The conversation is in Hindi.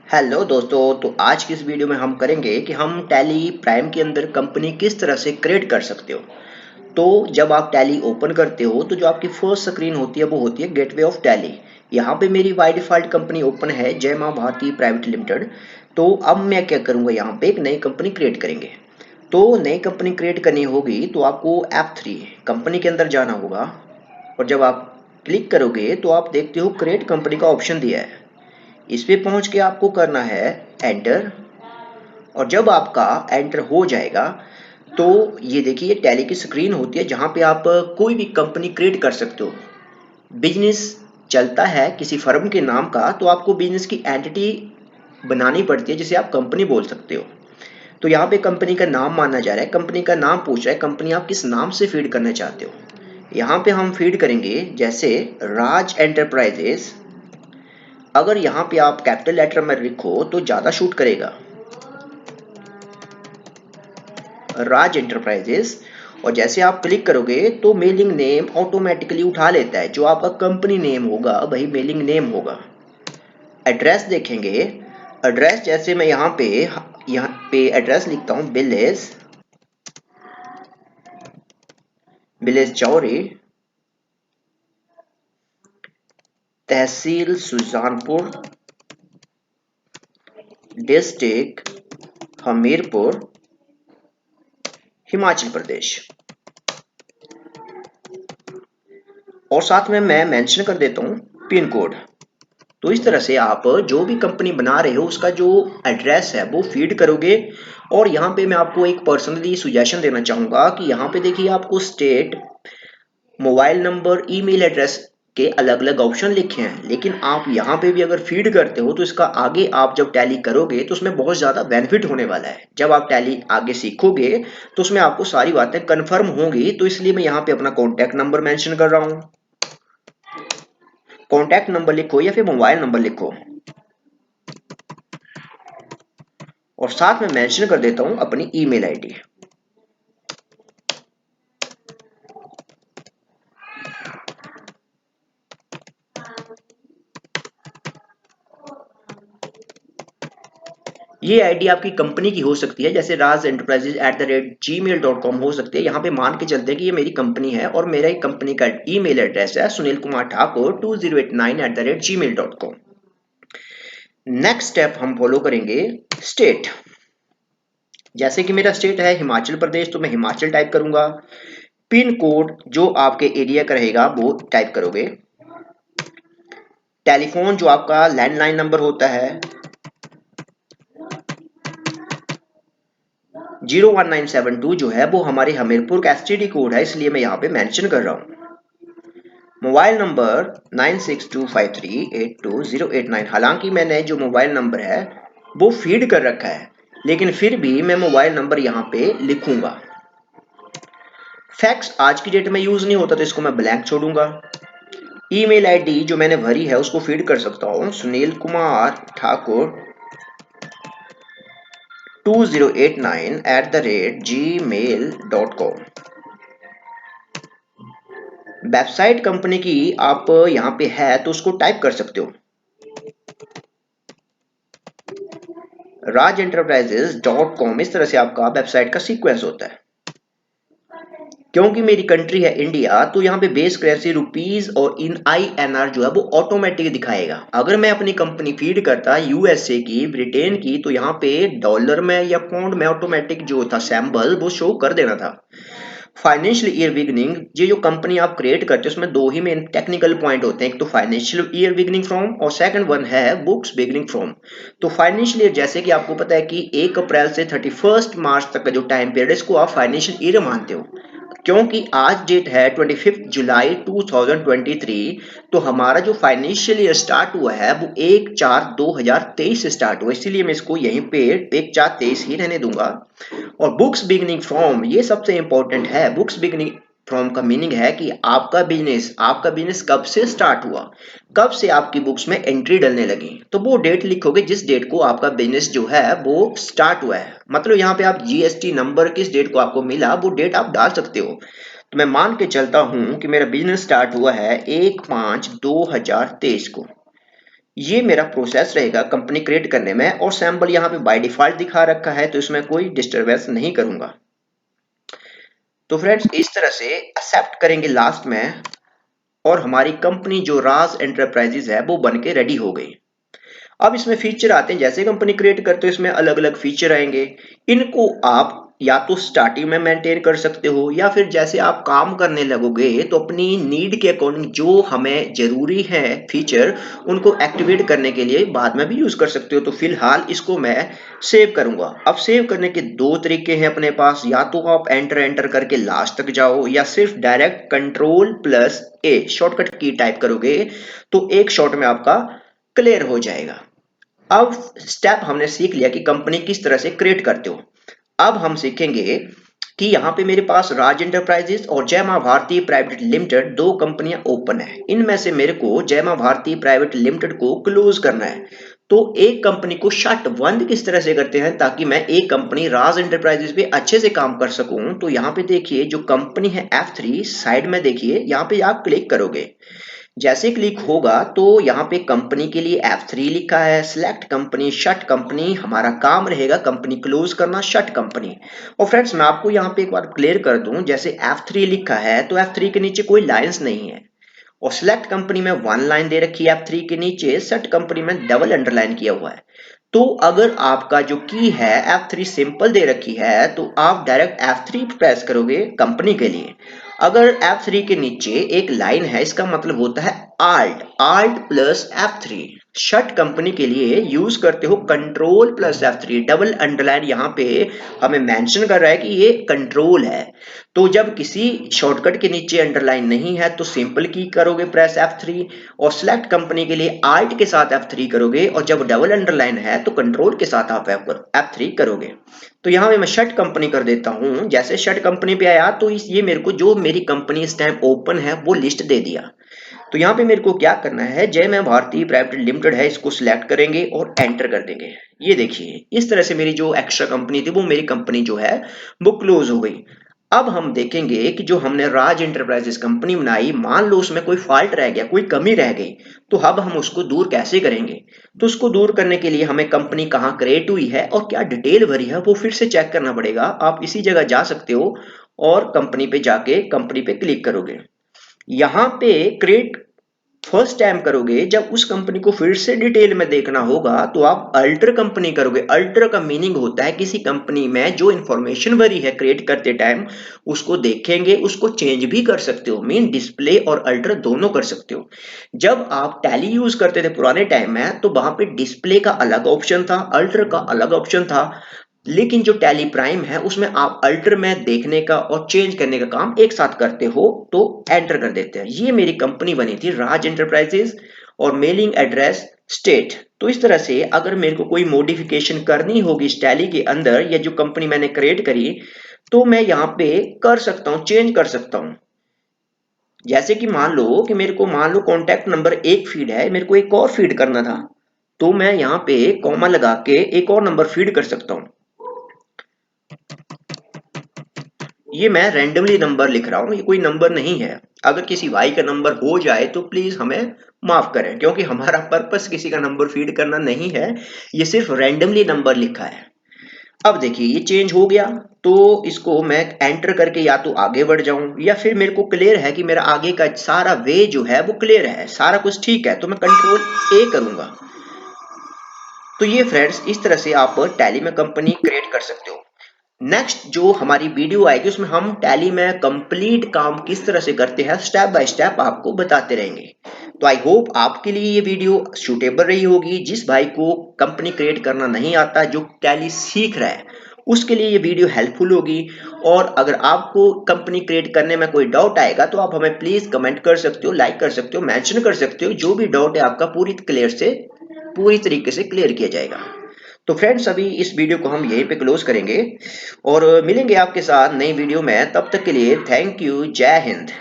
हेलो दोस्तों। तो आज की इस वीडियो में हम करेंगे कि हम टैली प्राइम के अंदर कंपनी किस तरह से क्रिएट कर सकते हो। तो जब आप टैली ओपन करते हो तो जो आपकी फर्स्ट स्क्रीन होती है वो होती है गेटवे ऑफ टैली। यहाँ पे मेरी बाय डिफॉल्ट कंपनी ओपन है, जय मां भारती प्राइवेट लिमिटेड। तो अब मैं क्या करूँगा, यहाँ पे एक नई कंपनी क्रिएट करेंगे। तो नई कंपनी क्रिएट करनी होगी तो आपको F3 कंपनी के अंदर जाना होगा। और जब आप क्लिक करोगे तो आप देखते हो क्रिएट कंपनी का ऑप्शन दिया है। इस पे पहुंच के आपको करना है एंटर। और जब आपका एंटर हो जाएगा तो ये देखिए टैली की स्क्रीन होती है जहां पे आप कोई भी कंपनी क्रिएट कर सकते हो। बिजनेस चलता है किसी फर्म के नाम का तो आपको बिजनेस की एंटिटी बनानी पड़ती है जिसे आप कंपनी बोल सकते हो। तो यहाँ पे कंपनी का नाम माना जा रहा है, कंपनी का नाम पूछ रहा है, कंपनी आप किस नाम से फीड करना चाहते हो। यहाँ पे हम फीड करेंगे जैसे राज एंटरप्राइजेस। अगर यहाँ पे आप कैपिटल लेटर में लिखो तो ज़्यादा शूट करेगा, राज एंटरप्राइजेस। और जैसे आप क्लिक करोगे तो मेलिंग नेम ऑटोमेटिकली उठा लेता है, जो आपका कंपनी नेम होगा वही मेलिंग नेम होगा। एड्रेस देखेंगे, एड्रेस जैसे मैं यहाँ पे एड्रेस लिखता हूँ विलेज चौरी, तहसील सुजानपुर, डिस्ट्रिक्ट हमीरपुर, हिमाचल प्रदेश। और साथ में मैं मेंशन कर देता हूँ पिन कोड। तो इस तरह से आप जो भी कंपनी बना रहे हो उसका जो एड्रेस है वो फीड करोगे। और यहाँ पे मैं आपको एक पर्सनली सुजेशन देना चाहूँगा कि यहाँ पे देखिए आपको state, mobile number, email address के अलग अलग ऑप्शन लिखे हैं, लेकिन आप यहाँ पे भी अगर फीड करते हो तो इसका आगे आप जब टैली करोगे तो उसमें बहुत ज़्यादा बेनिफिट होने वाला है। जब आप टैली आगे सीखोगे तो उसमें आपको सारी बातें कन्फर्म होंगी। तो इसलिए मैं यहाँ पे अपना कॉन्टैक्ट नंबर मेंशन कर रहा हूँ। कॉन्टैक्ट नंबर लिखो या फिर मोबाइल नंबर लिखो और साथ में मेंशन कर देता हूं अपनी ईमेल आईडी। ये आईडी आपकी कंपनी की हो सकती है, जैसे राज एंटरप्राइजेज @gmail.com हो सकती है। यहाँ पे मान के चलते हैं कि ये मेरी कंपनी है और मेरा एक कंपनी का ईमेल एड्रेस है Sunil Kumar Thakur 2089 @gmail.com। Next step हम फॉलो करेंगे स्टेट। जैसे कि मेरा स्टेट है हिमाचल प्रदेश तो मैं हिमाचल टाइप करूंगा। पिन कोड जो आपके एरिया का रहेगा वो टाइप करोगे। टेलीफोन जो आपका लैंडलाइन नंबर होता है 01972 जो है वो हमारे हमीरपुर का एसटीडी कोड है, इसलिए मैं यहाँ पे मेंशन कर रहा हूँ। Mobile number 9625382089। हालांकि मैंने जो मोबाइल नंबर है वो फीड कर रखा है, लेकिन फिर भी मैं मोबाइल नंबर यहाँ पे लिखूंगा। फैक्स आज की डेट में यूज नहीं होता तो इसको मैं ब्लैंक छोड़ूंगा। ईमेल आईडी जो मैंने भरी है उसको फीड कर सकता हूँ Sunil Kumar Thakur 2089 @gmail.com। Website company की आप यहाँ पे है तो उसको टाइप कर सकते हो rajenterprises.com। इस तरह से आपका वेबसाइट का सीक्वेंस होता है। क्योंकि मेरी कंट्री है इंडिया तो यहाँ पे बेस करेंसी रुपीज और इन INR जो है वो ऑटोमेटिक दिखाएगा। अगर मैं अपनी कंपनी फीड करता यूएसए की, ब्रिटेन की, तो यहाँ पे डॉलर में या पाउंड में ऑटोमेटिक जो था सैम्बल वो शो कर देना था। फाइनेंशियल ईयर बिगनिंग, ये जो कंपनी आप क्रिएट करते हो उसमें दो ही मेन टेक्निकल पॉइंट होते हैं, एक तो फाइनेंशियल ईयर बिगनिंग फ्रॉम और सेकंड वन है बुक्स बिगनिंग फ्रॉम। तो फाइनेंशियल ईयर जैसे कि आपको पता है कि 1 अप्रैल से 31 मार्च तक का जो टाइम पीरियड है इसको आप फाइनेंशियल ईयर मानते हो। क्योंकि आज डेट है 25 जुलाई 2023, तो हमारा जो फाइनेंशियल ईयर स्टार्ट हुआ है वो 1/4/2023 से स्टार्ट हुआ, इसीलिए मैं इसको यहीं पे 1/4/23 ही रहने दूंगा। और बुक्स बिगनिंग फ्रॉम ये सबसे इंपॉर्टेंट है। बुक्स बिगनिंग फ्रॉम का मीनिंग है कि आपका बिजनेस कब से स्टार्ट हुआ, कब से आपकी बुक्स में एंट्री डलने लगी। तो वो डेट लिखोगे जिस डेट को आपका बिजनेस जो है वो स्टार्ट हुआ है। मतलब यहाँ पे आप जीएसटी नंबर किस डेट को आपको मिला वो डेट आप डाल सकते हो। तो मैं मान के चलता हूं कि मेरा बिजनेस स्टार्ट हुआ है 1/5/2023 को। ये मेरा प्रोसेस रहेगा कंपनी क्रिएट करने में, और सैंपल यहाँ पे बाय डिफॉल्ट दिखा रखा है तो इसमें कोई डिस्टरबेंस नहीं करूंगा। तो फ्रेंड्स इस तरह से एक्सेप्ट करेंगे लास्ट में, और हमारी कंपनी जो राज एंटरप्राइजेज है वो बन के रेडी हो गई। अब इसमें फीचर आते हैं, जैसे कंपनी क्रिएट करते हो इसमें अलग अलग फीचर आएंगे। इनको आप या तो स्टार्टिंग में मेंटेन कर सकते हो, या फिर जैसे आप काम करने लगोगे तो अपनी नीड के अकॉर्डिंग जो हमें जरूरी है फीचर, उनको एक्टिवेट करने के लिए बाद में भी यूज कर सकते हो। तो फिलहाल इसको मैं सेव करूंगा। अब सेव करने के दो तरीके हैं अपने पास, या तो आप एंटर एंटर करके लास्ट तक जाओ, या सिर्फ डायरेक्ट कंट्रोल+A शॉर्टकट की टाइप करोगे तो एक शॉट में आपका क्लियर हो जाएगा। अब स्टेप हमने सीख लिया कि कंपनी किस तरह से क्रिएट करते हो। अब हम सीखेंगे कि यहाँ पे मेरे पास राज एंटरप्राइजेस और जय मां भारती प्राइवेट लिमिटेड दो कंपनियां ओपन है। इनमें से मेरे को जय मां भारती प्राइवेट लिमिटेड को क्लोज करना है। तो एक कंपनी को शट बंद किस तरह से करते हैं ताकि मैं एक कंपनी राज एंटरप्राइजेस पे अच्छे से काम कर सकूं। तो यहाँ पे देखिए जो कंपनी है F3 साइड में देखिए, यहाँ पे आप क्लिक करोगे। जैसे क्लिक होगा तो यहाँ पे कंपनी के लिए F3 लिखा है, सिलेक्ट कंपनी शट कंपनी। हमारा काम रहेगा कंपनी क्लोज करना, शट कंपनी। और फ्रेंड्स मैं आपको यहाँ पे एक बार क्लियर कर दूं, जैसे F3 लिखा है तो F3 के नीचे कोई लाइंस नहीं है, और सिलेक्ट कंपनी में 1 लाइन दे रखी है F3 के नीचे, शट कंपनी में डबल अंडरलाइन किया हुआ है। तो अगर आपका जो की है F3 सिंपल दे रखी है तो आप डायरेक्ट F3 प्रेस करोगे कंपनी के लिए। अगर F3 के नीचे एक लाइन है इसका मतलब होता है Alt+F3। शट कंपनी के लिए यूज करते हो Ctrl+F3। डबल अंडरलाइन यहाँ पे हमें मेंशन कर रहा है कि ये कंट्रोल है। तो जब किसी शॉर्टकट के नीचे अंडरलाइन नहीं है तो सिंपल की करोगे प्रेस F3, और सिलेक्ट कंपनी के लिए Alt के साथ F3 करोगे, और जब डबल अंडरलाइन है तो कंट्रोल के साथ आप F3 करोगे। तो यहाँ पे मैं शट कंपनी कर देता हूँ। जैसे शट कंपनी पे आया तो ये मेरे को जो मेरी कंपनी इस टाइम ओपन है वो लिस्ट दे दिया। तो यहाँ पे मेरे को क्या करना है, जय मां भारती प्राइवेट लिमिटेड है इसको सिलेक्ट करेंगे और एंटर कर देंगे। ये देखिए इस तरह से मेरी जो एक्स्ट्रा कंपनी थी वो मेरी कंपनी जो है वो क्लोज हो गई। अब हम देखेंगे कि जो हमने राज एंटरप्राइजेस कंपनी बनाई, मान लो उसमें कोई फॉल्ट रह गया, कोई कमी रह गई, तो अब हम उसको दूर कैसे करेंगे। तो उसको दूर करने के लिए हमें कंपनी कहाँ क्रिएट हुई है और क्या डिटेल भरी है वो फिर से चेक करना पड़ेगा। आप इसी जगह जा सकते हो और कंपनी पे जाके कंपनी पे क्लिक करोगे। यहाँ पे क्रिएट फर्स्ट टाइम करोगे, जब उस कंपनी को फिर से डिटेल में देखना होगा तो आप अल्टर कंपनी करोगे। अल्टर का मीनिंग होता है किसी कंपनी में जो इंफॉर्मेशन भरी है क्रिएट करते टाइम उसको देखेंगे, उसको चेंज भी कर सकते हो। मीन डिस्प्ले और अल्टर दोनों कर सकते हो। जब आप टैली यूज करते थे पुराने टाइम में तो वहां पे डिस्प्ले का अलग ऑप्शन था, अल्टर का अलग ऑप्शन था, लेकिन जो टैली प्राइम है उसमें आप अल्टर में देखने का और चेंज करने का काम एक साथ करते हो। तो एंटर कर देते हैं। ये मेरी कंपनी बनी थी राज एंटरप्राइजेस, और मेलिंग एड्रेस स्टेट। तो इस तरह से अगर मेरे को कोई मॉडिफिकेशन करनी होगी इस टैली के अंदर, या जो कंपनी मैंने क्रिएट करी, तो मैं यहाँ पे कर सकता हूँ, चेंज कर सकता हूँ। जैसे कि मान लो कि मेरे को मान लो कॉन्टैक्ट नंबर एक फीड है, मेरे को एक और फीड करना था, तो मैं यहाँ पे कॉमा लगा के एक और नंबर फीड कर सकता हूँ। ये मैं रैंडमली नंबर लिख रहा हूँ, ये कोई नंबर नहीं है। अगर किसी भाई का नंबर हो जाए तो प्लीज हमें माफ करें, क्योंकि हमारा पर्पस किसी का नंबर फीड करना नहीं है, ये सिर्फ रैंडमली नंबर लिखा है। अब देखिए ये चेंज हो गया, तो इसको मैं एंटर करके या तो आगे बढ़ जाऊं, या फिर मेरे को क्लियर है कि मेरा आगे का सारा वे जो है वो क्लियर है, सारा कुछ ठीक है, तो मैं Ctrl+A करूंगा। तो ये फ्रेंड्स इस तरह से आप टैली में कंपनी क्रिएट कर सकते हो। नेक्स्ट जो हमारी वीडियो आएगी उसमें हम टैली में कंप्लीट काम किस तरह से करते हैं स्टेप बाय स्टेप आपको बताते रहेंगे। तो आई होप आपके लिए ये वीडियो सूटेबल रही होगी। जिस भाई को कंपनी क्रिएट करना नहीं आता, जो टैली सीख रहा है, उसके लिए ये वीडियो हेल्पफुल होगी। और अगर आपको कंपनी क्रिएट करने में कोई डाउट आएगा तो आप हमें प्लीज कमेंट कर सकते हो, लाइक कर सकते हो, मेंशन कर सकते हो। जो भी डाउट है आपका पूरी तरीके से क्लियर किया जाएगा। तो फ्रेंड्स अभी इस वीडियो को हम यहीं पे क्लोज करेंगे और मिलेंगे आपके साथ नई वीडियो में। तब तक के लिए थैंक यू, जय हिंद।